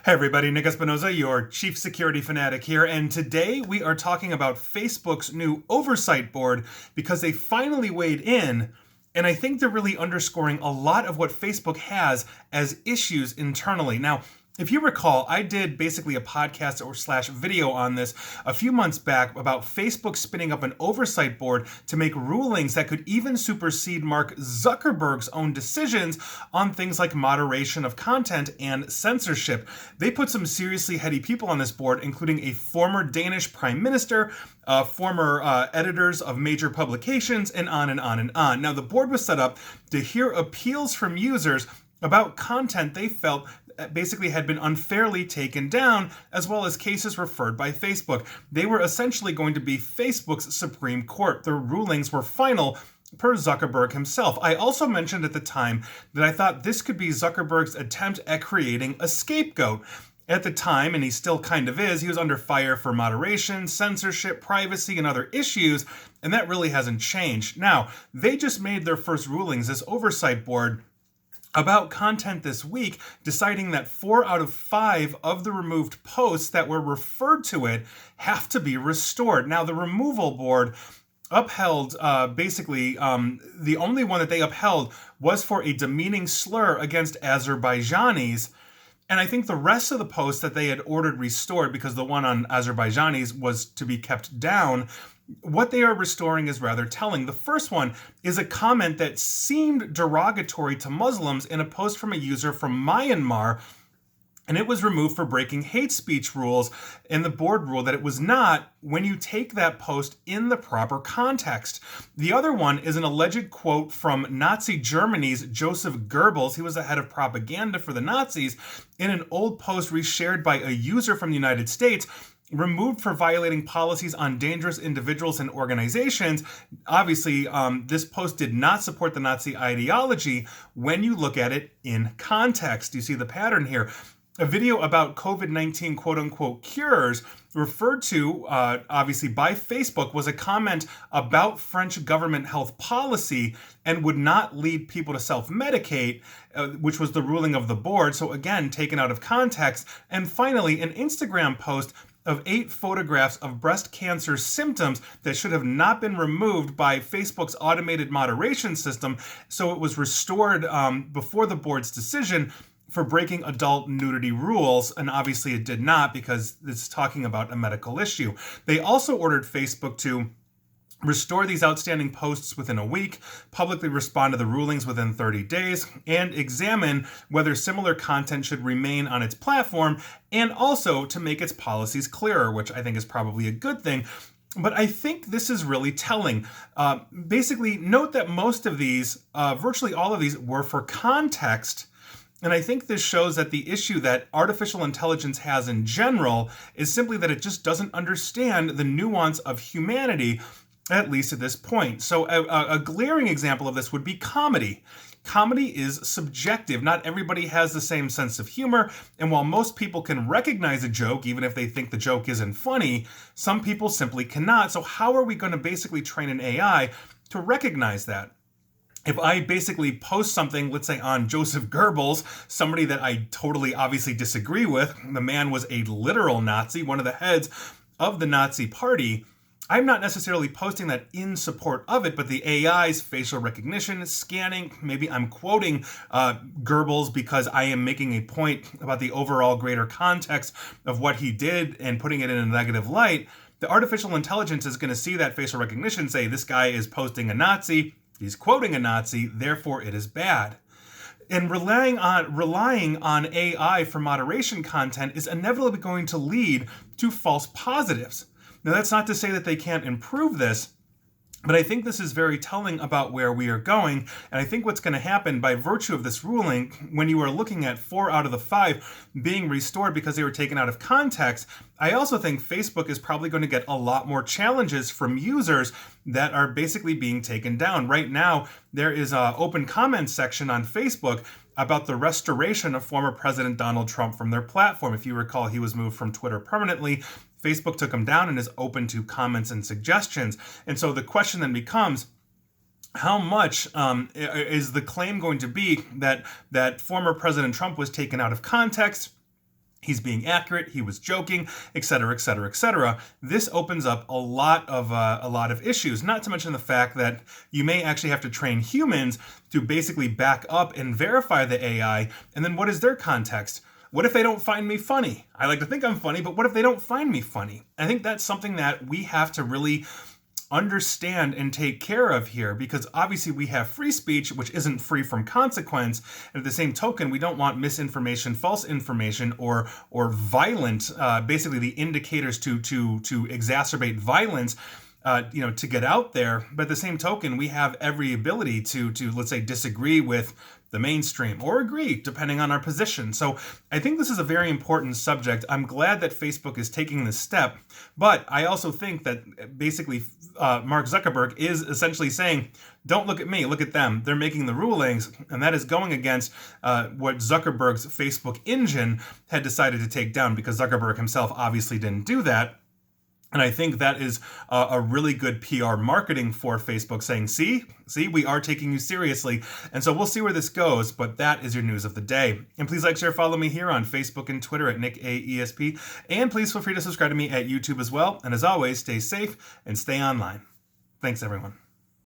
Hey everybody, Nick Espinoza, your chief security fanatic here, and today we are talking about Facebook's new Oversight Board because they finally weighed in, and I think they're really underscoring a lot of what Facebook has as issues internally. Now, if you recall, I did basically a podcast or slash video on this a few months back about Facebook spinning up an oversight board to make rulings that could even supersede Mark Zuckerberg's own decisions on things like moderation of content and censorship. They put some seriously heady people on this board, including a former Danish prime minister, former editors of major publications, and on and on and on. Now, the board was set up to hear appeals from users about content they felt basically had been unfairly taken down, as well as cases referred by Facebook. They were essentially going to be Facebook's Supreme Court. Their rulings were final per Zuckerberg himself. I also mentioned at the time that I thought this could be Zuckerberg's attempt at creating a scapegoat. At the time, and he still kind of is, he was under fire for moderation, censorship, privacy, and other issues, and that really hasn't changed. Now, they just made their first rulings, this oversight board, about content this week, deciding that 4 out of 5 of the removed posts that were referred to it have to be restored. Now, the removal board upheld the only one that they upheld was for a demeaning slur against Azerbaijanis. And I think the rest of the posts that they had ordered restored, because the one on Azerbaijanis was to be kept down, what they are restoring is rather telling. The first one is a comment that seemed derogatory to Muslims in a post from a user from Myanmar, and it was removed for breaking hate speech rules, and the board ruled that it was not when you take that post in the proper context. The other one is an alleged quote from Nazi Germany's Joseph Goebbels. He was the head of propaganda for the Nazis, in an old post reshared by a user from the United States, removed for violating policies on dangerous individuals and organizations. Obviously, this post did not support the Nazi ideology when you look at it in context. You see the pattern here. A video about COVID-19 quote-unquote cures referred to, obviously, by Facebook was a comment about French government health policy and would not lead people to self-medicate, which was the ruling of the board. So again, taken out of context. And finally, an Instagram post of 8 photographs of breast cancer symptoms that should have not been removed by Facebook's automated moderation system. So it was restored before the board's decision for breaking adult nudity rules, and obviously it did not, because it's talking about a medical issue. They also ordered Facebook to restore these outstanding posts within a week, publicly respond to the rulings within 30 days, and examine whether similar content should remain on its platform, and also to make its policies clearer, which I think is probably a good thing. But I think this is really telling. Basically, note that most of these, virtually all of these, were for context. And I think this shows that the issue that artificial intelligence has in general is simply that it just doesn't understand the nuance of humanity, at least at this point. So a glaring example of this would be comedy. Comedy is subjective. Not everybody has the same sense of humor, and while most people can recognize a joke, even if they think the joke isn't funny, some people simply cannot. So how are we going to basically train an AI to recognize that? If I basically post something, let's say on Joseph Goebbels, somebody that I totally obviously disagree with, the man was a literal Nazi, one of the heads of the Nazi party, I'm not necessarily posting that in support of it, but the AI's facial recognition, scanning, maybe I'm quoting Goebbels because I am making a point about the overall greater context of what he did and putting it in a negative light. The artificial intelligence is going to see that facial recognition, say this guy is posting a Nazi, he's quoting a Nazi, therefore it is bad. And relying on AI for moderation content is inevitably going to lead to false positives. Now, that's not to say that they can't improve this, but I think this is very telling about where we are going. And I think what's going to happen by virtue of this ruling, when you are looking at 4 out of the 5 being restored because they were taken out of context, I also think Facebook is probably going to get a lot more challenges from users that are basically being taken down. Right now, there is an open comments section on Facebook about the restoration of former President Donald Trump from their platform. If you recall, he was moved from Twitter permanently. Facebook took him down and is open to comments and suggestions. And so the question then becomes, how much is the claim going to be that former President Trump was taken out of context he's being accurate, he was joking, etc., etc., etc. This opens up a lot of issues, not to mention the fact that you may actually have to train humans to basically back up and verify the AI, and then what is their context? What if they don't find me funny? I like to think I'm funny, but what if they don't find me funny? I think that's something that we have to really understand and take care of here, because obviously we have free speech, which isn't free from consequence, and at the same token, we don't want misinformation, false information, or violent, basically the indicators to exacerbate violence, to get out there. But at the same token, we have every ability to let's say disagree with the mainstream or agree, depending on our position. So I think this is a very important subject. I'm glad that Facebook is taking this step, but I also think that basically Mark Zuckerberg is essentially saying, don't look at me, look at them. They're making the rulings, and that is going against what Zuckerberg's Facebook engine had decided to take down, because Zuckerberg himself obviously didn't do that. And I think that is a really good PR marketing for Facebook, saying, see, we are taking you seriously. And so we'll see where this goes, but that is your news of the day. And please like, share, follow me here on Facebook and Twitter at NickAESP. And please feel free to subscribe to me at YouTube as well. And as always, stay safe and stay online. Thanks, everyone.